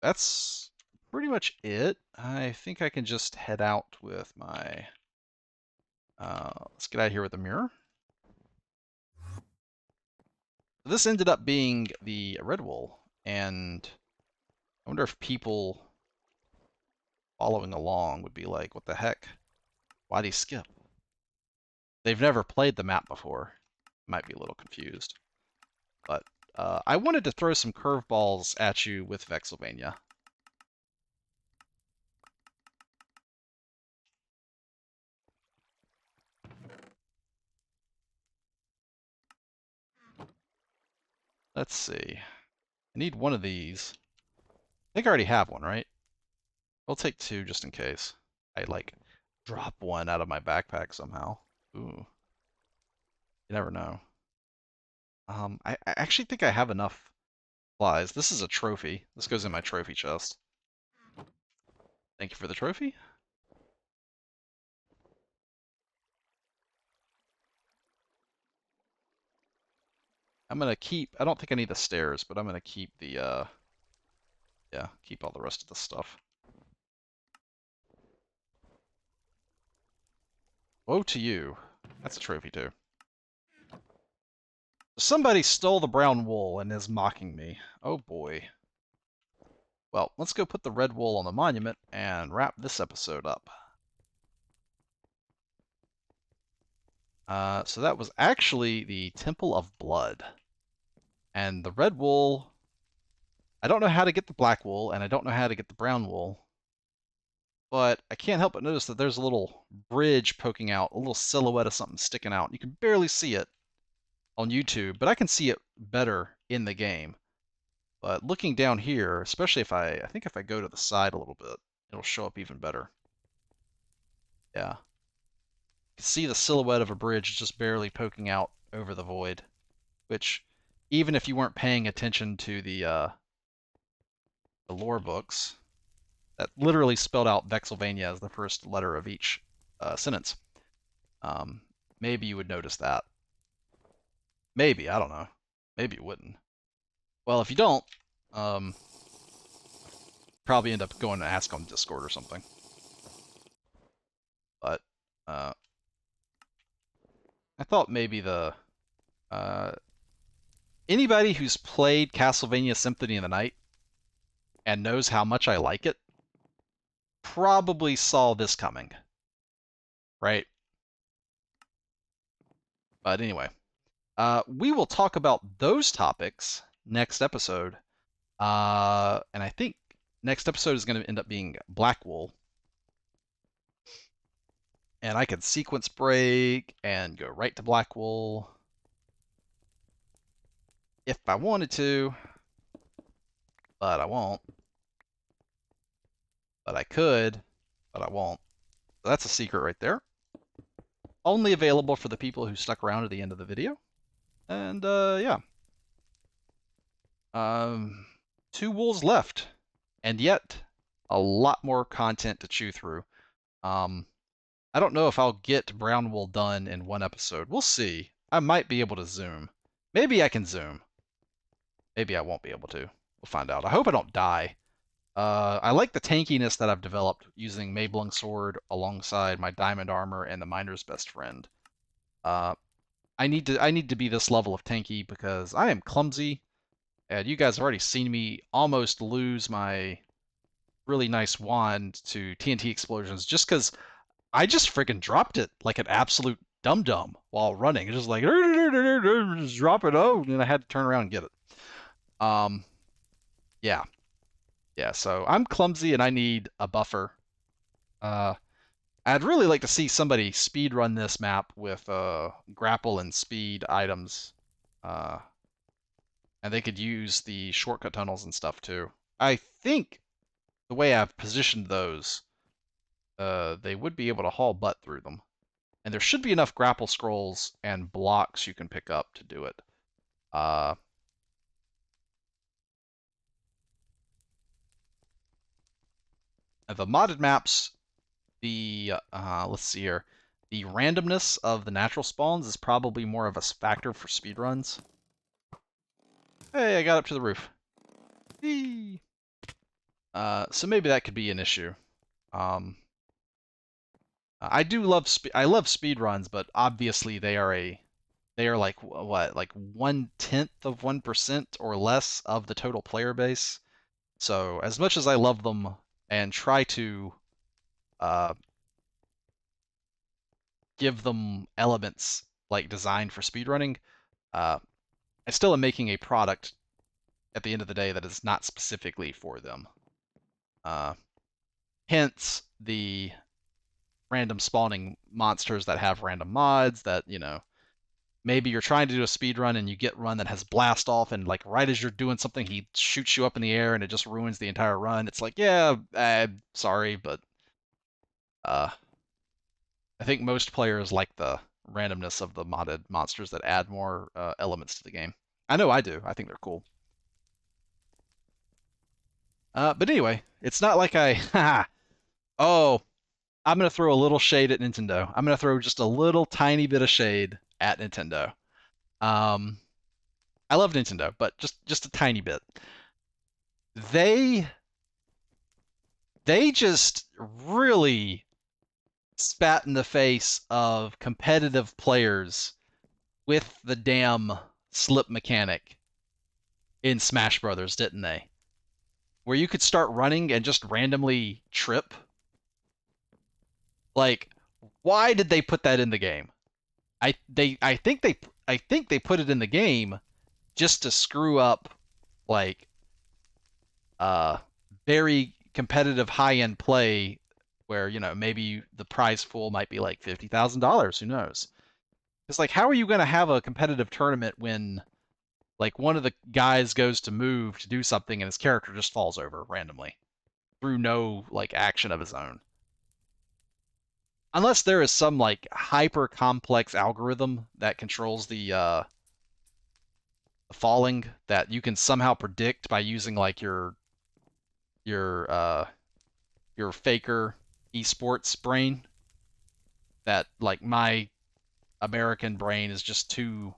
that's pretty much it. I think I can just head out with my, let's get out of here with the mirror. This ended up being the red wool, and I wonder if people following along would be like, what the heck? Why'd he skip? They've never played the map before. Might be a little confused. But I wanted to throw some curveballs at you with Vexelvania. Let's see. I need one of these. I think I already have one, right? I'll take two just in case. I like drop one out of my backpack somehow. Ooh, you never know. I actually think I have enough supplies. This is a trophy. This goes in my trophy chest. Thank you for the trophy. I'm gonna keep, I don't think I need the stairs, but I'm gonna keep the, yeah, keep all the rest of the stuff. Woe to you. That's a trophy too. Somebody stole the brown wool and is mocking me. Oh boy. Well, let's go put the red wool on the monument and wrap this episode up. So that was actually the Temple of Blood. And the red wool, I don't know how to get the black wool, and I don't know how to get the brown wool. But I can't help but notice that there's a little bridge poking out, a little silhouette of something sticking out. You can barely see it on YouTube, but I can see it better in the game. But looking down here, especially if I think if I go to the side a little bit, it'll show up even better. Yeah. You can see the silhouette of a bridge just barely poking out over the void, which even if you weren't paying attention to the lore books, that literally spelled out Vexelvania as the first letter of each sentence. Um, maybe you would notice that. Maybe, I don't know. Maybe you wouldn't. Well, if you don't, um, probably end up going to ask on Discord or something. But uh, I thought maybe the uh, anybody who's played Castlevania Symphony of the Night and knows how much I like it probably saw this coming, right? But anyway, we will talk about those topics next episode. And I think next episode is going to end up being Black Wool. And I could sequence break and go right to Black Wool if I wanted to, but I won't. But I could, but I won't. So that's a secret right there. Only available for the people who stuck around to the end of the video. And yeah. 2 wools left, and yet a lot more content to chew through. I don't know if I'll get brown wool done in one episode. We'll see. I might be able to zoom. Maybe I can zoom. Maybe I won't be able to. We'll find out. I hope I don't die. I like the tankiness that I've developed using Mablung Sword alongside my Diamond Armor and the Miner's Best Friend. I need to be this level of tanky because I am clumsy, and you guys have already seen me almost lose my really nice wand to TNT explosions just because I just freaking dropped it like an absolute dum-dum while running. It's just like, just drop it out, and I had to turn around and get it. Yeah. Yeah, so I'm clumsy and I need a buffer. I'd really like to see somebody speed run this map with grapple and speed items. And they could use the shortcut tunnels and stuff too. I think the way I've positioned those, they would be able to haul butt through them. And there should be enough grapple scrolls and blocks you can pick up to do it. Uh, the modded maps, let's see here, the randomness of the natural spawns is probably more of a factor for speedruns. Hey, I got up to the roof. Whee! So maybe that could be an issue. Um, I love speedruns, but obviously they are like what, like 1/10 of 1% or less of the total player base. So as much as I love them and try to uh, give them elements like designed for speedrunning, uh, I still am making a product at the end of the day that is not specifically for them. Uh, Hence the random spawning monsters that have random mods that, maybe you're trying to do a speed run and you get one that has blast off, and like right as you're doing something he shoots you up in the air and it just ruins the entire run. It's like, yeah, sorry, but uh I think most players like the randomness of the modded monsters that add more elements to the game. I know I do. I think they're cool. But anyway, it's not like I oh, I'm gonna throw a little shade at Nintendo. I'm gonna throw just a little tiny bit of shade at Nintendo. Um, I love Nintendo, but just a tiny bit. They they just really spat in the face of competitive players with the damn slip mechanic in Smash Brothers, didn't they? Where you could start running and just randomly trip. Like, why did they put that in the game? I think they put it in the game just to screw up like uh very competitive high-end play where, maybe the prize pool might be like $50,000, who knows? It's like, how are you going to have a competitive tournament when like one of the guys goes to move to do something and his character just falls over randomly through no like action of his own? Unless there is some like hyper complex algorithm that controls the falling that you can somehow predict by using like your your faker esports brain, that like my American brain is just too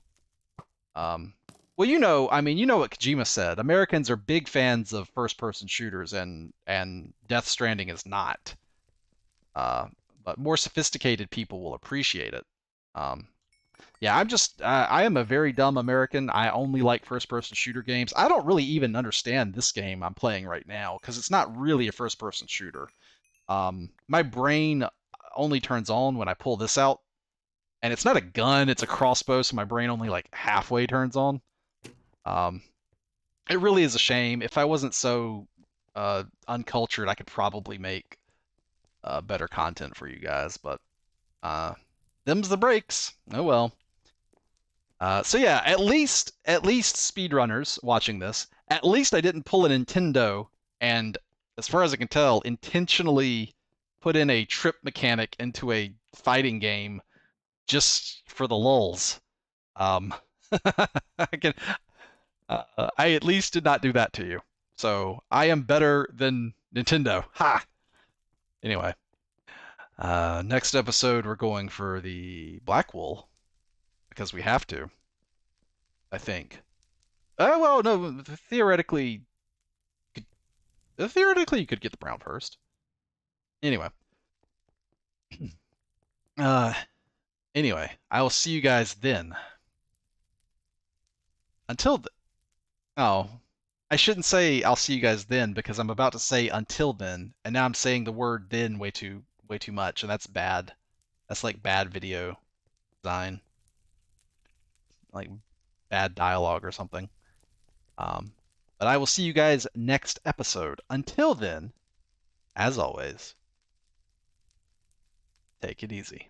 um well, I mean, you know what Kojima said. Americans are big fans of first-person shooters, and Death Stranding is not. Uh, but more sophisticated people will appreciate it. Um, yeah, I am a very dumb American. I only like first-person shooter games. I don't really even understand this game I'm playing right now because it's not really a first-person shooter. My brain only turns on when I pull this out, and it's not a gun, it's a crossbow, so my brain only like halfway turns on. Um, it really is a shame. If I wasn't so uncultured, I could probably make better content for you guys, but uh, them's the breaks. Oh well. So yeah, at least speedrunners watching this, at least I didn't pull a Nintendo and, as far as I can tell, intentionally put in a trip mechanic into a fighting game just for the lulz. Um, I can, I at least did not do that to you. So I am better than Nintendo. Ha! Anyway, next episode we're going for the Black Wool because we have to, I think. Well, no, theoretically you could get the brown first. Anyway, uh, anyway, I will see you guys then. Until th Oh, I shouldn't say I'll see you guys then because I'm about to say until then, and now I'm saying the word then way too much, and that's bad. That's like bad video design, like bad dialogue or something. Um, but I will see you guys next episode. Until then, as always, take it easy.